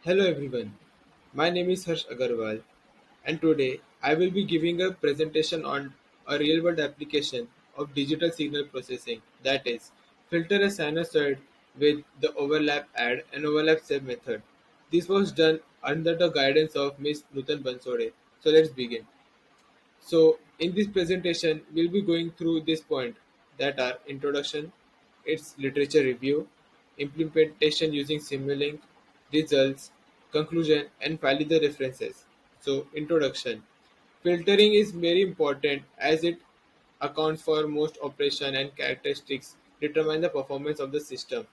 Hello everyone, my name is Harsh Agarwal and today I will be giving a presentation on a real world application of digital signal processing, that is, filter a sinusoid with the overlap add and overlap save method. This was done under the guidance of Ms. Nutan Bansode. So let's begin. So, in this presentation, we'll be going through this point that are introduction, its literature review, implementation using Simulink, results, conclusion, and finally the references. So, introduction. Filtering is very important as it accounts for most operation and characteristics determine the performance of the system.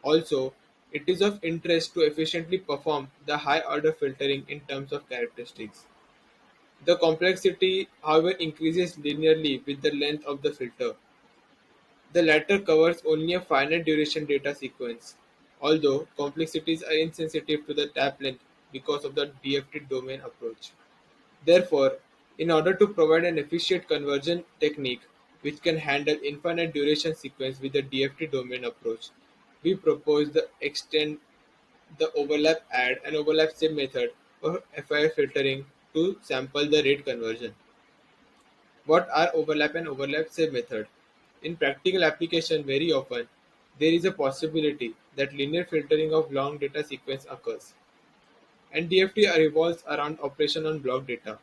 Also, it is of interest to efficiently perform the high order filtering in terms of characteristics. The complexity, however, increases linearly with the length of the filter. The latter covers only a finite duration data sequence, although complexities are insensitive to the tap length because of the DFT domain approach. Therefore, in order to provide an efficient conversion technique which can handle infinite duration sequence with the DFT domain approach, we propose the extend the overlap add and overlap save method for FIR filtering to sample the rate conversion. What are overlap and overlap save method? In practical application, very often there is a possibility that linear filtering of long data sequence occurs, and DFT revolves around operation on block data.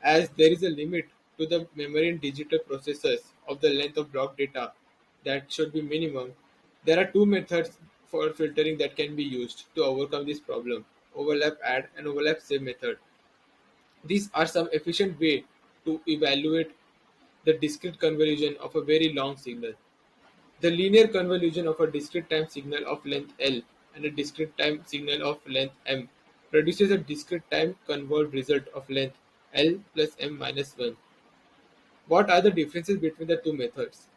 As there is a limit to the memory in digital processors of the length of block data that should be minimum, there are two methods for filtering that can be used to overcome this problem: overlap add and overlap save method. These are some efficient way to evaluate the discrete convolution of a very long signal. The linear convolution of a discrete time signal of length L and a discrete time signal of length M produces a discrete time convolved result of length L plus M minus 1. What are the differences between the two methods?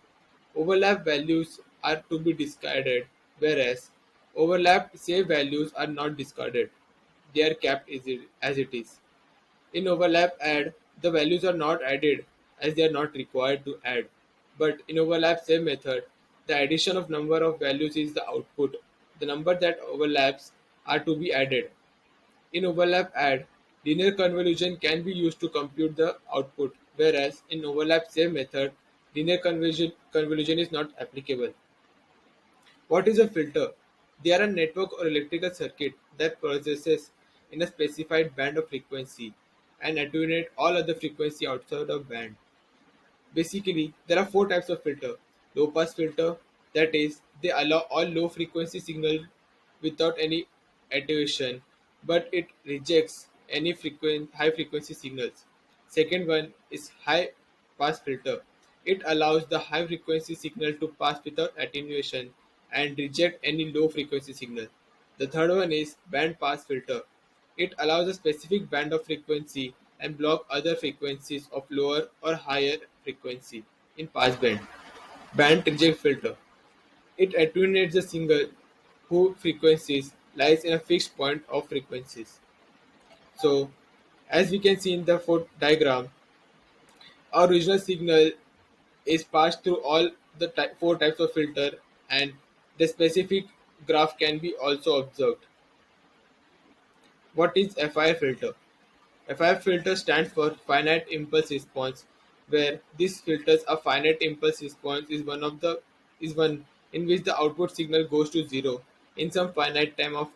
Overlap values are to be discarded, whereas overlap save values are not discarded. They are kept as it is. In overlap add, the values are not added as they are not required to add. But in overlap save method, the addition of number of values is the output. The number that overlaps are to be added. In overlap add, linear convolution can be used to compute the output, whereas in overlap save method, linear convolution is not applicable. What is a filter? They are a network or electrical circuit that processes in a specified band of frequency and attenuate all other frequency outside of band. Basically, there are four types of filter. Low pass filter, that is, they allow all low frequency signal without any attenuation, but it rejects any high frequency signals. Second one is high pass filter. It allows the high frequency signal to pass without attenuation and reject any low frequency signal. The third one is band pass filter. It allows a specific band of frequency and block other frequencies of lower or higher frequency in passband. Band reject filter. It attenuates the signal whose frequencies lies in a fixed point of frequencies. So, as we can see in the fourth diagram, our original signal is passed through all the four types of filter, and the specific graph can be also observed. What is FIR filter? FIR filter stands for finite impulse response, where this filters a finite impulse response is one in which the output signal goes to zero in some finite time of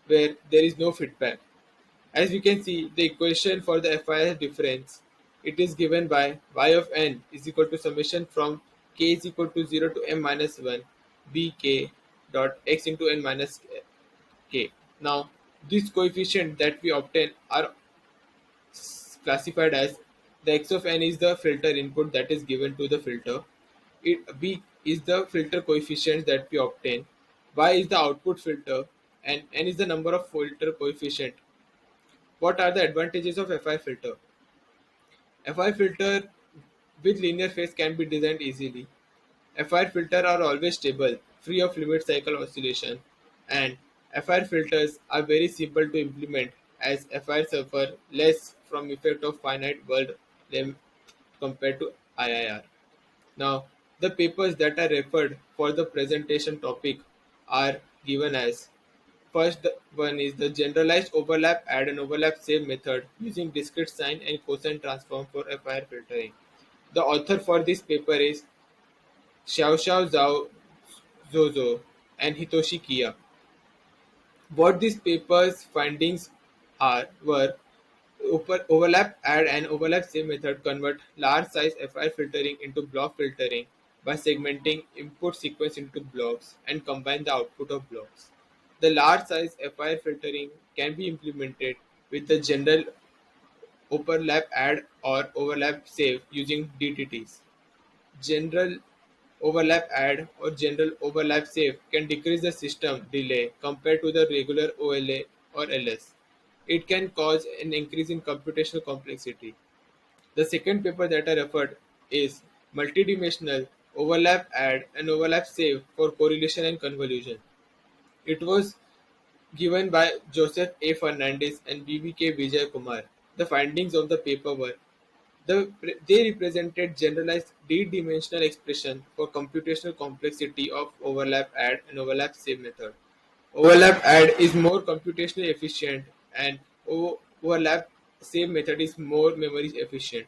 where there is no feedback. As we can see, the equation for the FIR difference, it is given by y of n is equal to summation from k is equal to 0 to m minus 1 bk dot x into n minus k. Now, these coefficients that we obtain are classified as the x of n is the filter input that is given to the filter. B is the filter coefficient that we obtain. Y is the output filter and n is the number of filter coefficient. What are the advantages of FI filter? FI filter with linear phase can be designed easily. FI filter are always stable, free of limit cycle oscillation, and FI filters are very simple to implement as FI suffer less from effect of finite world length compared to IIR. Now, the papers that are referred for the presentation topic are given as one is the generalized overlap add and overlap save method using discrete sine and cosine transform for FIR filtering. The author for this paper is Xiaoxiao Zhao Zhou and Hitoshi Kiya. What this paper's findings were overlap add and overlap save method convert large size FIR filtering into block filtering by segmenting input sequence into blocks and combine the output of blocks. The large size FIR filtering can be implemented with the general overlap add or overlap save using DTTs. General overlap add or general overlap save can decrease the system delay compared to the regular OLA or LS. It can cause an increase in computational complexity. The second paper that I referred is multidimensional overlap add and overlap save for correlation and convolution. It was given by Joseph A. Fernandez and BBK Vijay Kumar. The findings of the paper were they represented generalized d-dimensional expression for computational complexity of overlap add and overlap save method. Overlap add is more computationally efficient and overlap save method is more memory efficient.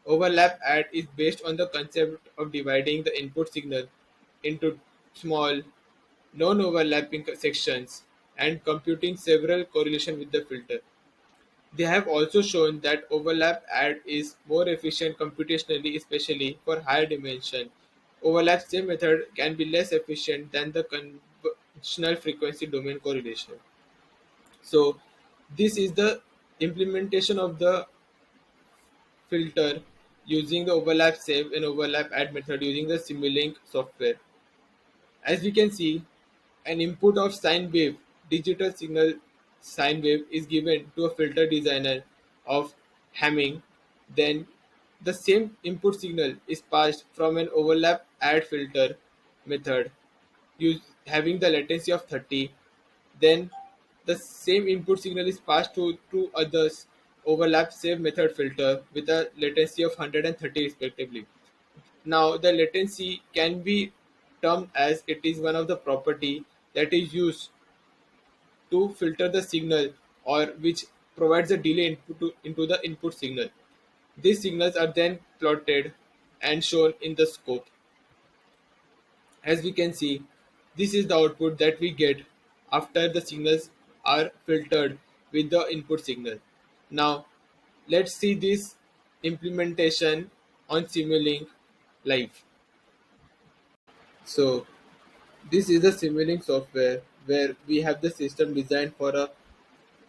Overlap add is based on the concept of dividing the input signal into small, non-overlapping sections and computing several correlation with the filter. They have also shown that overlap add is more efficient computationally, especially for higher dimension. Overlap save method can be less efficient than the conventional frequency domain correlation. So this is the implementation of the filter using the overlap save and overlap add method using the Simulink software. As we can see, an input of sine wave, digital signal sine wave is given to a filter designer of Hamming. Then the same input signal is passed from an overlap add filter method having the latency of 30. Then the same input signal is passed to two others overlap save method filter with a latency of 130 respectively. Now, the latency can be termed as it is one of the property that is used to filter the signal or which provides a delay into the input signal. These signals are then plotted and shown in the scope. As we can see, this is the output that we get after the signals are filtered with the input signal. Now, let's see this implementation on Simulink live. So, this is the Simulink software where we have the system designed for a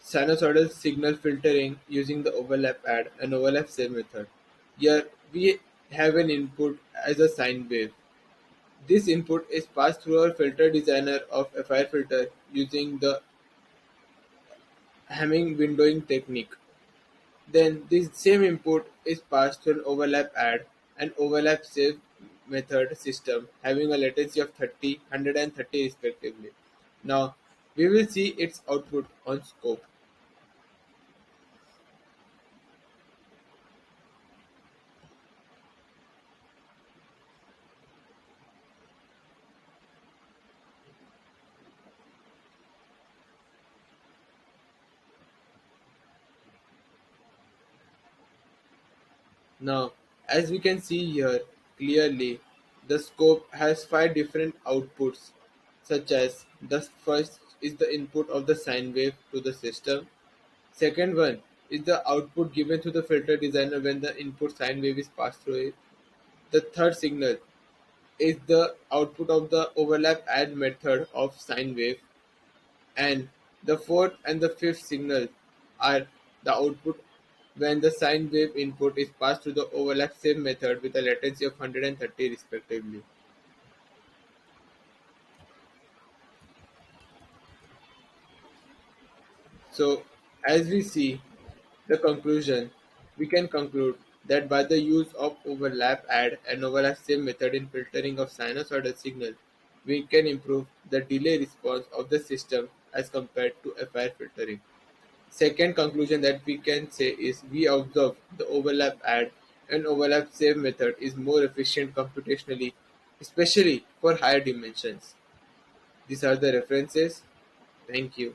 sinusoidal signal filtering using the overlap add and overlap save method. Here we have an input as a sine wave. This input is passed through our filter designer of a fire filter using the Hamming windowing technique. Then this same input is passed through an overlap add and overlap save method system having a latency of 30, 130 respectively. Now we will see its output on scope. Now, as we can see here clearly, the scope has five different outputs, such as the first is the input of the sine wave to the system. Second one is the output given to the filter designer when the input sine wave is passed through it. The third signal is the output of the overlap add method of sine wave, and the fourth and the fifth signal are the output when the sine wave input is passed through the overlap save method with a latency of 130 respectively. So, as we see the conclusion, we can conclude that by the use of overlap add and overlap save method in filtering of sinusoidal signal, we can improve the delay response of the system as compared to FIR filtering. Second conclusion that we can say is we observe the overlap add and overlap save method is more efficient computationally, especially for higher dimensions. These are the references. Thank you.